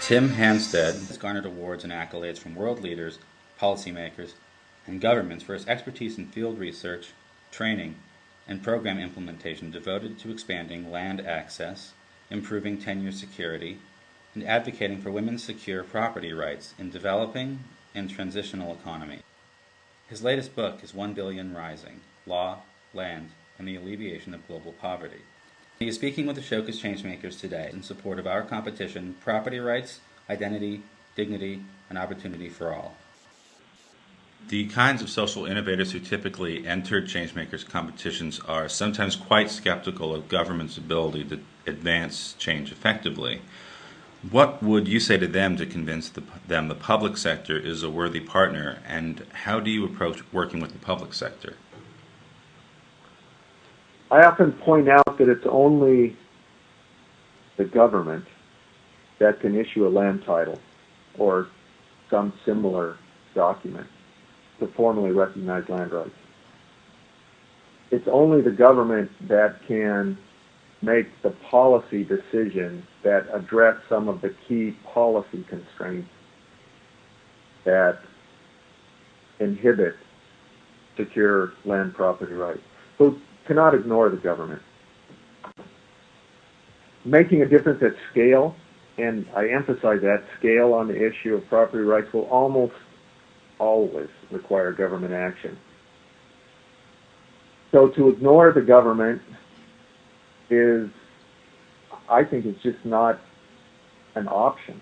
Tim Hanstad has garnered awards and accolades from world leaders, policymakers, and governments for his expertise in field research, training, and program implementation devoted to expanding land access, improving tenure security, and advocating for women's secure property rights in developing and transitional economies. His latest book is 1 Billion Rising: Law, Land, and the Alleviation of Global Poverty. He is speaking with Ashoka Changemakers today in support of our competition, property rights, identity, dignity, and opportunity for all. The kinds of social innovators who typically enter Changemakers competitions are sometimes quite skeptical of government's ability to advance change effectively. What would you say to them to convince them the public sector is a worthy partner, and how do you approach working with the public sector? I often point out that it's only the government that can issue a land title or some similar document to formally recognize land rights. It's only the government that can make the policy decisions that address some of the key policy constraints that inhibit secure land property rights. So cannot ignore the government. Making a difference at scale, and I emphasize that, scale on the issue of property rights will almost always require government action. So to ignore the government is, I think, it's just not an option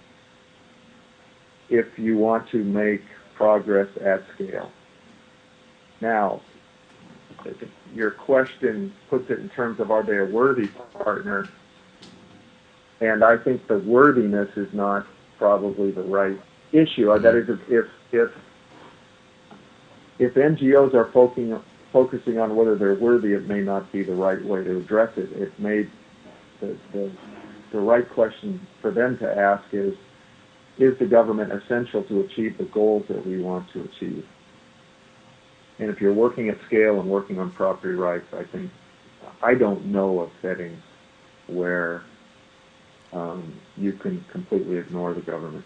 if you want to make progress at scale. Now, your question puts it in terms of, are they a worthy partner? And I think the worthiness is not probably the right issue. That is, if NGOs are focusing on whether they're worthy, it may not be the right way to address it. It may, the right question for them to ask is the government essential to achieve the goals that we want to achieve? And if you're working at scale and working on property rights, I don't know of settings where you can completely ignore the government.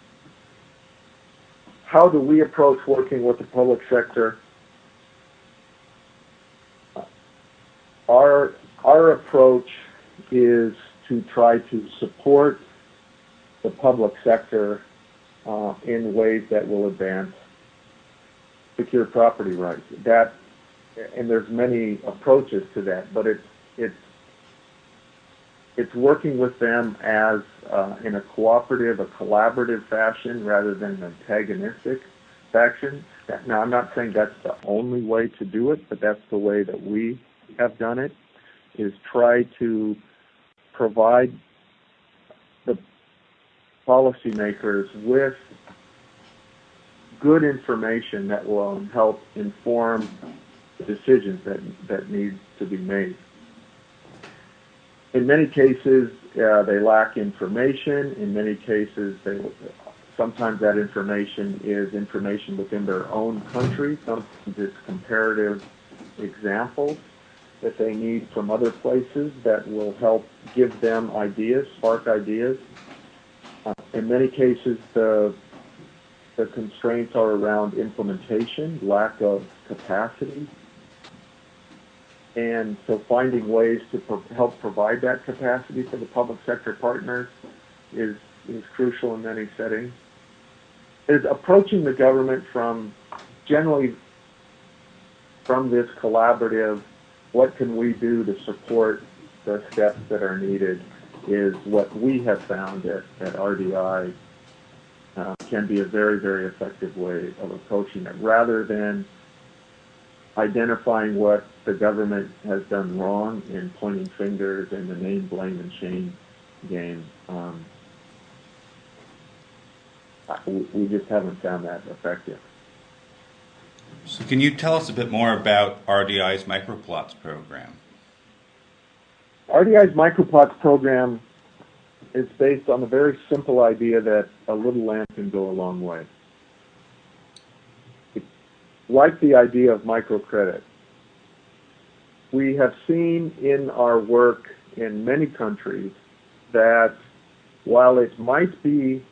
How do we approach working with the public sector? Our approach is to try to support the public sector in ways that will advance secure property rights. And there's many approaches to that, but it's working with them as in a cooperative, a collaborative fashion rather than an antagonistic fashion. Now, I'm not saying that's the only way to do it, but that's the way that we have done it, is try to provide the policymakers with good information that will help inform the decisions that need to be made. In many cases, they lack information. In many cases, sometimes that information is information within their own country. Sometimes it's comparative examples that they need from other places that will help give them ideas, spark ideas. In many cases, the constraints are around implementation, lack of capacity. And so finding ways to help provide that capacity for the public sector partners is crucial in many settings. Is approaching the government generally from this collaborative, what can we do to support the steps that are needed, is what we have found at RDI can be a very, very effective way of approaching it, rather than identifying what the government has done wrong and pointing fingers and the name, blame, and shame game. We just haven't found that effective. So can you tell us a bit more about RDI's microplots program? RDI's microplots program is based on the very simple idea that a little land can go a long way. Like the idea of microcredit, we have seen in our work in many countries that while it might be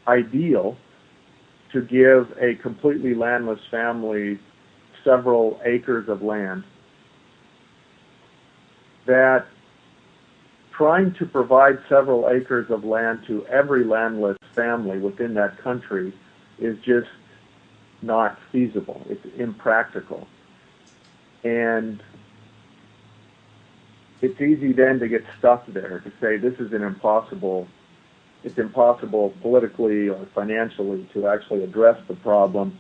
ideal to give a completely landless family several acres of land, that trying to provide several acres of land to every landless family within that country is just not feasible. It's impractical. And it's easy then to get stuck there, to say this is it's impossible politically or financially to actually address the problem.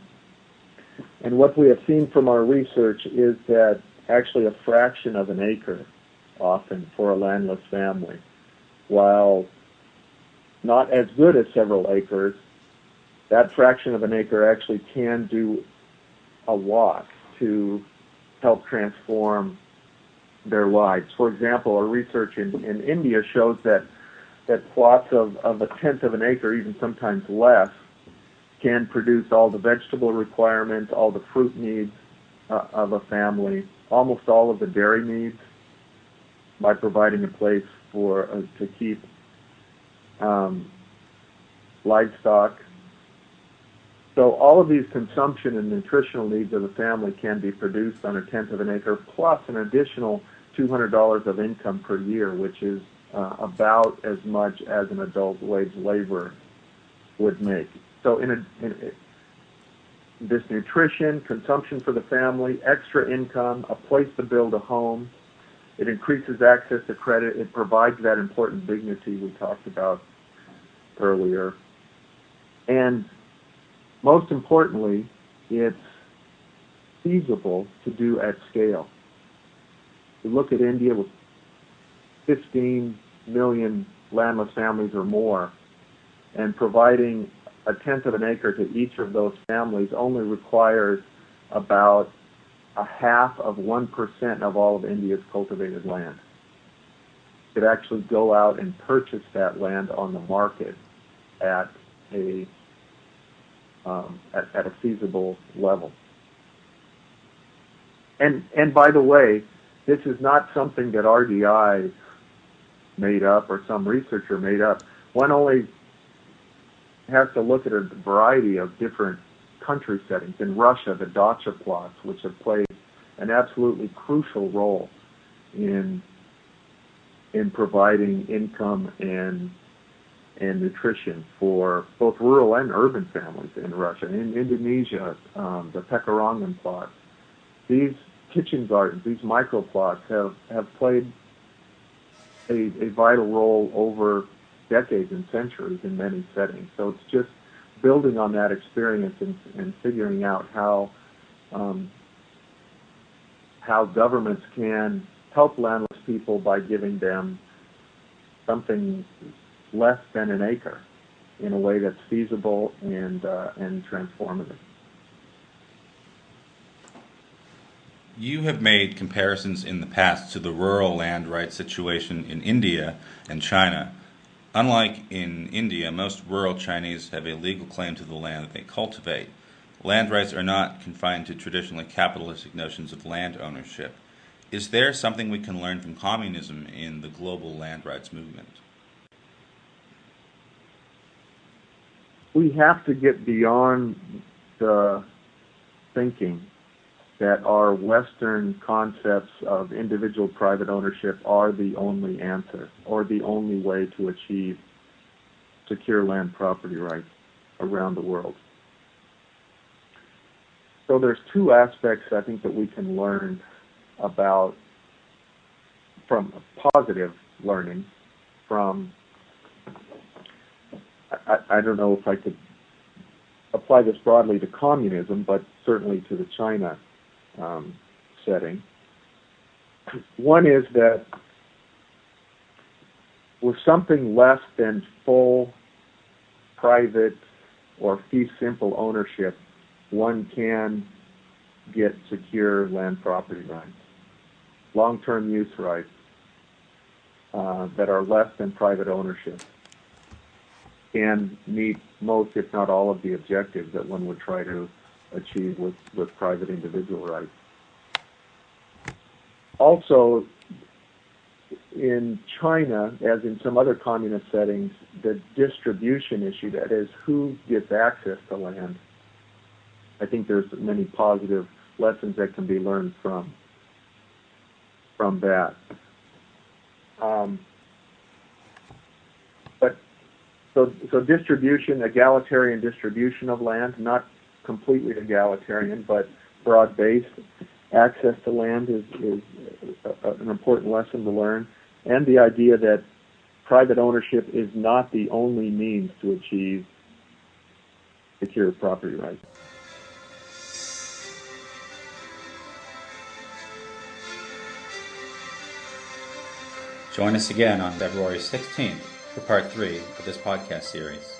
And what we have seen from our research is that actually a fraction of an acre often for a landless family, while not as good as several acres, that fraction of an acre actually can do a lot to help transform their lives. For example, our research in India shows that plots of a tenth of an acre, even sometimes less, can produce all the vegetable requirements, all the fruit needs of a family, almost all of the dairy needs, by providing a place for to keep livestock. So all of these consumption and nutritional needs of the family can be produced on a tenth of an acre, plus an additional $200 of income per year, which is about as much as an adult wage laborer would make. So this nutrition, consumption for the family, extra income, a place to build a home, it increases access to credit, it provides that important dignity we talked about earlier. And most importantly, it's feasible to do at scale. You look at India with 15 million landless families or more, and providing a tenth of an acre to each of those families only requires about 0.5% of all of India's cultivated land. You could actually go out and purchase that land on the market at a feasible level. And by the way, this is not something that RDI made up or some researcher made up. One only has to look at a variety of different country settings. In Russia, the dacha plots, which have played an absolutely crucial role in providing income and nutrition for both rural and urban families in Russia. In Indonesia, the Pekarangan plots, these kitchen gardens, these micro plots have played a vital role over decades and centuries in many settings. So it's just building on that experience and figuring out how governments can help landless people by giving them something less than an acre in a way that's feasible and transformative. You have made comparisons in the past to the rural land rights situation in India and China. Unlike in India, most rural Chinese have a legal claim to the land that they cultivate. Land rights are not confined to traditionally capitalistic notions of land ownership. Is there something we can learn from communism in the global land rights movement? We have to get beyond the thinking that our Western concepts of individual private ownership are the only answer or the only way to achieve secure land property rights around the world. So there's two aspects I think that we can learn about, from positive learning from, I don't know if I could apply this broadly to communism, but certainly to the China setting. One is that with something less than full private or fee simple ownership, one can get secure land property rights, long-term use rights that are less than private ownership, can meet most, if not all, of the objectives that one would try to achieve with private individual rights. Also, in China, as in some other communist settings, the distribution issue, that is, who gets access to land, I think there's many positive lessons that can be learned from that. So distribution, egalitarian distribution of land, not completely egalitarian, but broad-based access to land is an important lesson to learn, and the idea that private ownership is not the only means to achieve secure property rights. Join us again on February 16th for part 3 of this podcast series.